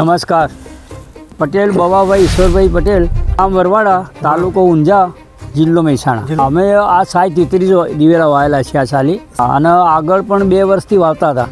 નમસ્કાર, પટેલ બવાભાઈ ઈશ્વરભાઈ પટેલ, ગામ વરવાડા, તાલુકો ઊંઝા, જિલ્લો મહેસાણા. અમે આ 33 દિવેલા વાવેલા છે આ સાલી, અને આગળ પણ 2 વર્ષથી વાવતા હતા.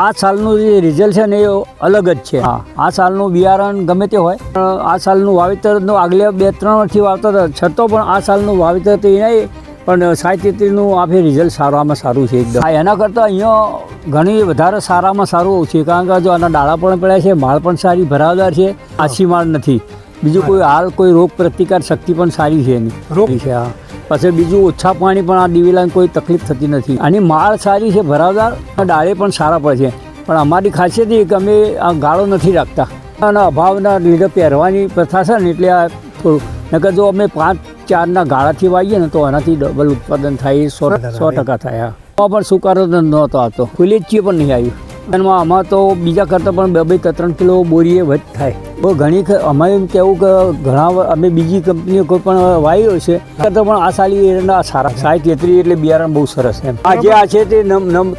આ સાલનું જે રિઝલ્ટ છે ને એ અલગ જ છે. આ સાલનું બિયારણ ગમે તે હોય, પણ આ સાલનું વાવેતરનું આગલા 2-3 વર્ષથી વાવતા હતા, છતાં પણ આ સાલનું વાવેતર તો એ નહીં, પણ 33નું આપણે રિઝલ્ટ સારામાં સારું છે એકદમ. એના કરતાં અહીંયા ઘણી વધારે સારામાં સારું છે, કારણ કે જો આના ડાળા પણ પડ્યા છે, માળ પણ સારી ભરાવદાર છે, આછી માળ નથી. બીજું કોઈ હાલ કોઈ રોગ પ્રતિકાર શક્તિ પણ સારી છે એની રોગ છે. હા, પછી બીજું ઓછા પાણી પણ આ દિવેલાને કોઈ તકલીફ થતી નથી. આની માળ સારી છે, ભરાવદાર, ડાળે પણ સારા પડે છે. પણ અમારી ખાસિયત એ કે અમે આ ગાળો નથી રાખતા, અને અભાવના લીધે પહેરવાની પ્રથા છે ને, એટલે આ થોડું નકર જો અમે 5-4ના ગાળાથી વાવીએ ને તો એનાથી ડબલ ઉત્પાદન થાય, 100% થાય. આમાં પણ સુકારો નહોતો આવતો, ફૂલેચીએ પણ નહીં આવ્યું. એમાં આમાં તો બીજા કરતાં પણ 2-3 કિલો બોરીએ વધ થાય. બહુ ઘણી અમારે એમ કહેવું કે ઘણા અમે બીજી કંપનીઓ કોઈ પણ વાવ્યો છે કરતાં પણ આ સાલી એના સારા 33 એટલે બિયારણ બહુ સરસ એમ. આ જે આ છે તે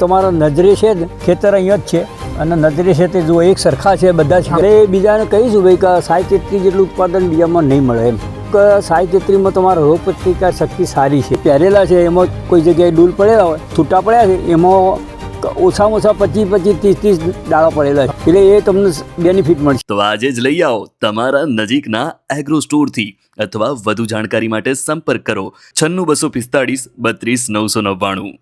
તમારા નજરે છે ને, ખેતર અહીંયા જ છે, અને નજરે છે તે જો એક સરખા છે બધા છે. એટલે બીજાને કહીશું ભાઈ કે 33 જેટલું ઉત્પાદન બીજામાં નહીં મળે એમ. 33માં તમારો રોગ પ્રતિકાર શક્તિ સારી છે. પહેરેલા છે એમાં કોઈ જગ્યાએ ડૂલ પડેલા હોય, છૂટા પડ્યા છે, એમાં ઓછામાં ઓછા 25-30 દાડા પડેલા છે, એટલે એ તમને બેનિફિટ મળશે. તો આજે જ લઈ આવો તમારા નજીકના એગ્રો સ્ટોરથી, અથવા વધુ જાણકારી માટે સંપર્ક કરો 96 245 32 999.